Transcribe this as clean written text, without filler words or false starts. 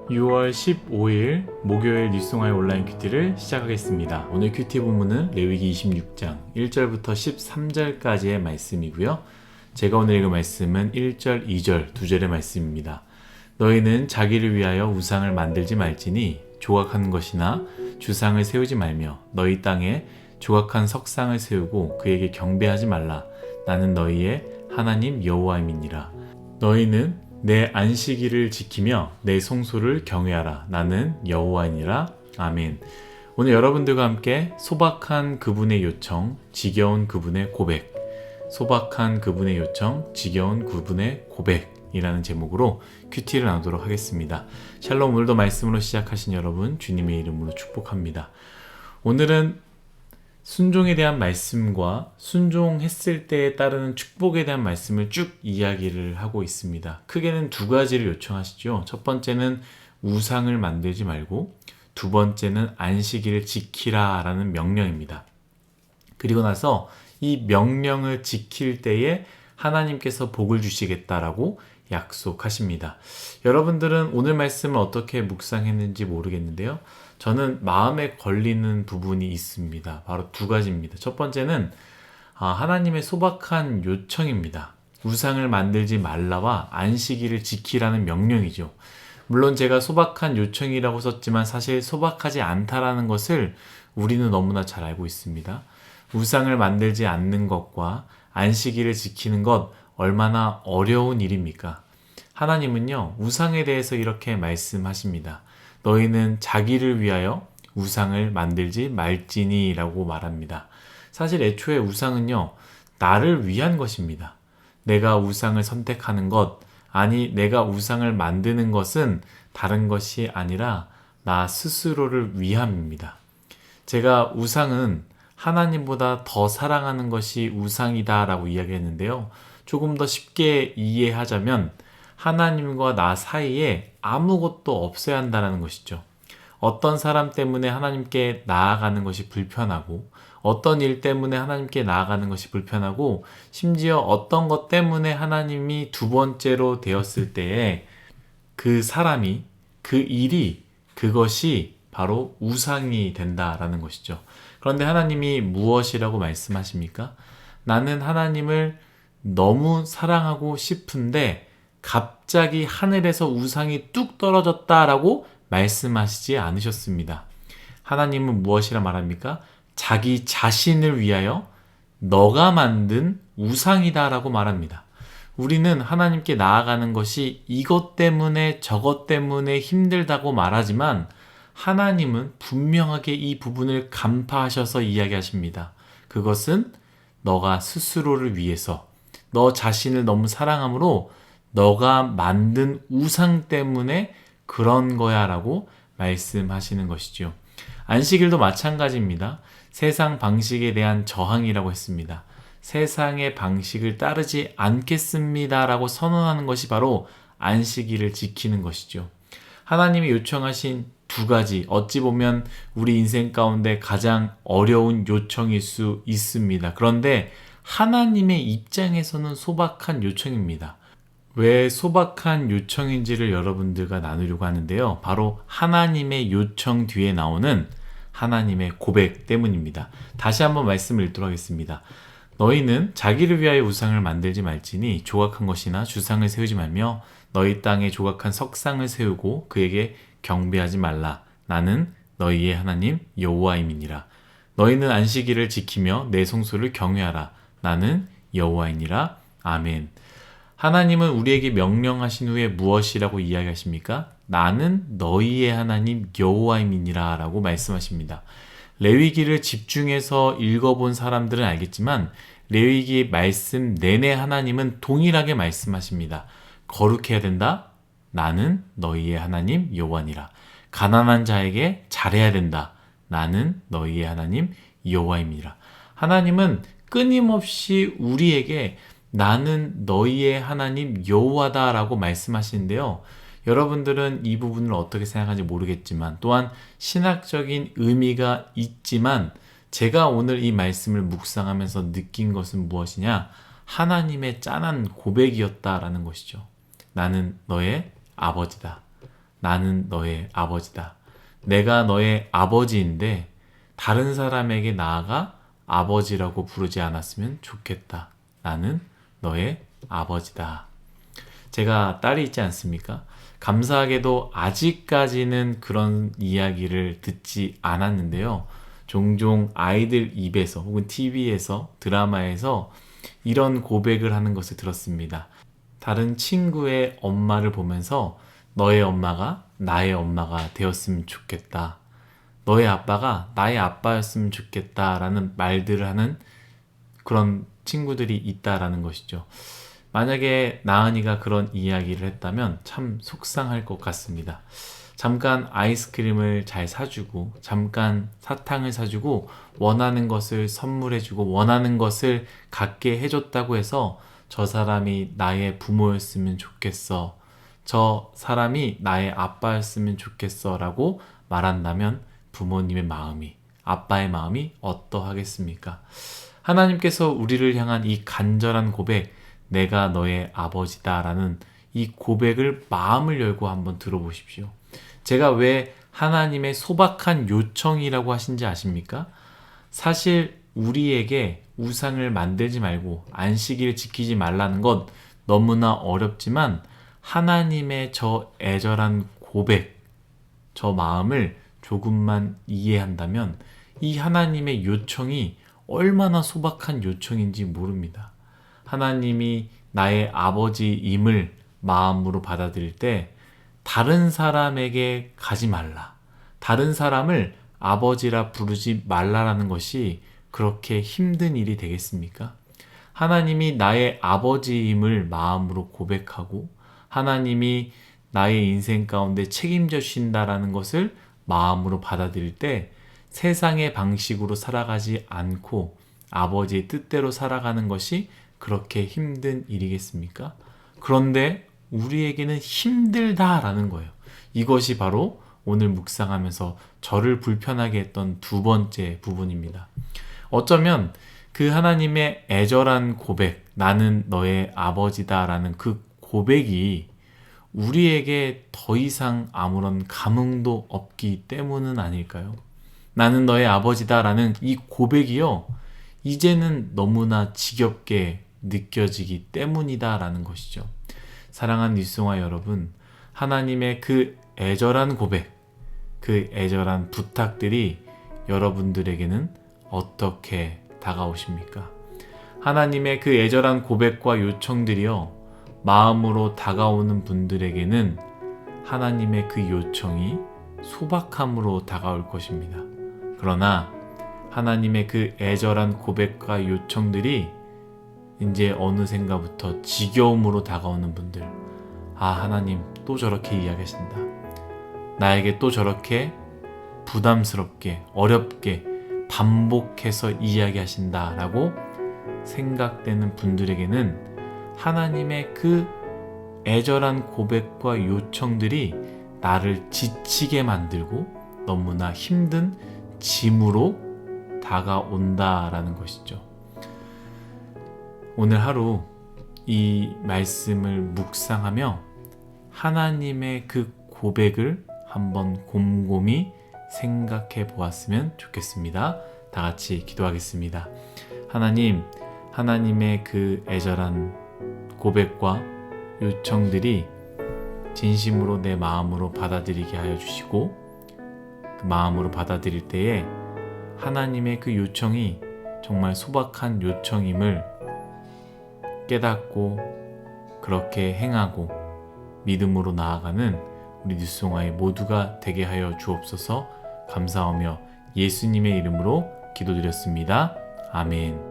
(6월 15일) 목요일 뉴송아의 온라인 큐티를 시작하겠습니다. 오늘 큐티 본문은 레위기 26장 1절부터 13절까지의 말씀이고요. 제가 오늘 읽은 말씀은 1절, 2절, 2절의 말씀입니다. 너희는 자기를 위하여 우상을 만들지 말지니 조각한 것이나 주상을 세우지 말며 너희 땅에 조각한 석상을 세우고 그에게 경배하지 말라. 나는 너희의 하나님 여호와임이니라. 너희는 내 안식일을 지키며 내 성소를 경외하라. 나는 여호와이니라. 아멘. 오늘 여러분들과 함께 소박한 그분의 요청, 지겨운 그분의 고백, 소박한 그분의 요청, 지겨운 그분의 고백이라는 제목으로 큐티를 나누도록 하겠습니다. 샬롬. 오늘도 말씀으로 시작하신 여러분 주님의 이름으로 축복합니다. 오늘은 순종에 대한 말씀과 순종했을 때에 따르는 축복에 대한 말씀을 쭉 이야기를 하고 있습니다. 크게는 두 가지를 요청하시죠. 첫 번째는 우상을 만들지 말고, 두 번째는 안식일을 지키라 라는 명령입니다. 그리고 나서 이 명령을 지킬 때에 하나님께서 복을 주시겠다라고 약속하십니다. 여러분들은 오늘 말씀을 어떻게 묵상했는지 모르겠는데요. 저는 마음에 걸리는 부분이 있습니다. 바로 두 가지입니다. 첫 번째는 하나님의 소박한 요청입니다. 우상을 만들지 말라와 안식일을 지키라는 명령이죠. 물론 제가 소박한 요청이라고 썼지만 사실 소박하지 않다라는 것을 우리는 너무나 잘 알고 있습니다. 우상을 만들지 않는 것과 안식일을 지키는 것 얼마나 어려운 일입니까? 하나님은요, 우상에 대해서 이렇게 말씀하십니다. 너희는 자기를 위하여 우상을 만들지 말지니 라고 말합니다. 사실 애초에 우상은요, 나를 위한 것입니다. 내가 우상을 선택하는 것, 아니 내가 우상을 만드는 것은 다른 것이 아니라 나 스스로를 위함입니다. 제가 우상은 하나님보다 더 사랑하는 것이 우상이다 라고 이야기했는데요. 조금 더 쉽게 이해하자면 하나님과 나 사이에 아무것도 없어야 한다는 것이죠. 어떤 사람 때문에 하나님께 나아가는 것이 불편하고, 어떤 일 때문에 하나님께 나아가는 것이 불편하고, 심지어 어떤 것 때문에 하나님이 두 번째로 되었을 때에 그 사람이, 그 일이, 그것이 바로 우상이 된다라는 것이죠. 그런데 하나님이 무엇이라고 말씀하십니까? 나는 하나님을 너무 사랑하고 싶은데 갑자기 하늘에서 우상이 뚝 떨어졌다라고 말씀하시지 않으셨습니다. 하나님은 무엇이라 말합니까? 자기 자신을 위하여 너가 만든 우상이다라고 말합니다. 우리는 하나님께 나아가는 것이 이것 때문에 저것 때문에 힘들다고 말하지만 하나님은 분명하게 이 부분을 간파하셔서 이야기하십니다. 그것은 너가 스스로를 위해서, 너 자신을 너무 사랑함으로 너가 만든 우상 때문에 그런 거야 라고 말씀하시는 것이죠. 안식일도 마찬가지입니다. 세상 방식에 대한 저항이라고 했습니다. 세상의 방식을 따르지 않겠습니다 라고 선언하는 것이 바로 안식일을 지키는 것이죠. 하나님이 요청하신 두 가지, 어찌 보면 우리 인생 가운데 가장 어려운 요청일 수 있습니다. 그런데 하나님의 입장에서는 소박한 요청입니다. 왜 소박한 요청인지를 여러분들과 나누려고 하는데요. 바로 하나님의 요청 뒤에 나오는 하나님의 고백 때문입니다. 다시 한번 말씀을 읽도록 하겠습니다. 너희는 자기를 위하여 우상을 만들지 말지니 조각한 것이나 주상을 세우지 말며 너희 땅에 조각한 석상을 세우고 그에게 경배하지 말라. 나는 너희의 하나님 여호와임이니라. 너희는 안식일을 지키며 내 성소를 경외하라. 나는 여호와이니라. 아멘. 하나님은 우리에게 명령하신 후에 무엇이라고 이야기하십니까? 나는 너희의 하나님 여호와임이니라 라고 말씀하십니다. 레위기를 집중해서 읽어본 사람들은 알겠지만 레위기 말씀 내내 하나님은 동일하게 말씀하십니다. 거룩해야 된다? 나는 너희의 하나님 여호와니라. 가난한 자에게 잘해야 된다. 나는 너희의 하나님 여호와입니다. 하나님은 끊임없이 우리에게 나는 너희의 하나님 여호와다 라고 말씀하시는데요. 여러분들은 이 부분을 어떻게 생각하는지 모르겠지만 또한 신학적인 의미가 있지만 제가 오늘 이 말씀을 묵상하면서 느낀 것은 무엇이냐? 하나님의 짠한 고백이었다라는 것이죠. 나는 너의 아버지다. 나는 너의 아버지다. 내가 너의 아버지인데 다른 사람에게 나아가 아버지라고 부르지 않았으면 좋겠다. 나는 너의 아버지다. 제가 딸이 있지 않습니까? 감사하게도 아직까지는 그런 이야기를 듣지 않았는데요. 종종 아이들 입에서 혹은 TV에서 드라마에서 이런 고백을 하는 것을 들었습니다. 다른 친구의 엄마를 보면서 너의 엄마가 나의 엄마가 되었으면 좋겠다. 너의 아빠가 나의 아빠였으면 좋겠다 라는 말들을 하는 그런 친구들이 있다라는 것이죠. 만약에 나은이가 그런 이야기를 했다면 참 속상할 것 같습니다. 잠깐 아이스크림을 잘 사주고 잠깐 사탕을 사주고 원하는 것을 선물해주고 원하는 것을 갖게 해줬다고 해서 저 사람이 나의 부모였으면 좋겠어. 저 사람이 나의 아빠였으면 좋겠어 라고 말한다면 부모님의 마음이, 아빠의 마음이 어떠하겠습니까? 하나님께서 우리를 향한 이 간절한 고백, 내가 너의 아버지다 라는 이 고백을 마음을 열고 한번 들어보십시오. 제가 왜 하나님의 소박한 요청이라고 하신지 아십니까? 사실 우리에게 우상을 만들지 말고 안식일을 지키지 말라는 것 너무나 어렵지만 하나님의 저 애절한 고백, 저 마음을 조금만 이해한다면 이 하나님의 요청이 얼마나 소박한 요청인지 모릅니다. 하나님이 나의 아버지임을 마음으로 받아들일 때 다른 사람에게 가지 말라. 다른 사람을 아버지라 부르지 말라라는 것이 그렇게 힘든 일이 되겠습니까? 하나님이 나의 아버지임을 마음으로 고백하고 하나님이 나의 인생 가운데 책임져 주신다라는 것을 마음으로 받아들일 때 세상의 방식으로 살아가지 않고 아버지의 뜻대로 살아가는 것이 그렇게 힘든 일이겠습니까? 그런데 우리에게는 힘들다라는 거예요. 이것이 바로 오늘 묵상하면서 저를 불편하게 했던 두 번째 부분입니다. 어쩌면 그 하나님의 애절한 고백, 나는 너의 아버지다라는 그 고백이 우리에게 더 이상 아무런 감흥도 없기 때문은 아닐까요? 나는 너의 아버지다라는 이 고백이요, 이제는 너무나 지겹게 느껴지기 때문이다라는 것이죠. 사랑하는 뉴스송화 여러분, 하나님의 그 애절한 고백, 그 애절한 부탁들이 여러분들에게는 어떻게 다가오십니까? 하나님의 그 애절한 고백과 요청들이요, 마음으로 다가오는 분들에게는 하나님의 그 요청이 소박함으로 다가올 것입니다. 그러나 하나님의 그 애절한 고백과 요청들이 이제 어느샌가부터 지겨움으로 다가오는 분들, 아, 하나님 또 저렇게 이야기하신다. 나에게 또 저렇게 부담스럽게, 어렵게 반복해서 이야기하신다 라고 생각되는 분들에게는 하나님의 그 애절한 고백과 요청들이 나를 지치게 만들고 너무나 힘든 짐으로 다가온다라는 것이죠. 오늘 하루 이 말씀을 묵상하며 하나님의 그 고백을 한번 곰곰이 생각해 보았으면 좋겠습니다. 다 같이 기도하겠습니다. 하나님, 하나님의 그 애절한 고백과 요청들이 진심으로 내 마음으로 받아들이게 하여 주시고, 그 마음으로 받아들일 때에 하나님의 그 요청이 정말 소박한 요청임을 깨닫고 그렇게 행하고 믿음으로 나아가는 우리 뉴스송화의 모두가 되게 하여 주옵소서. 감사하며 예수님의 이름으로 기도드렸습니다. 아멘.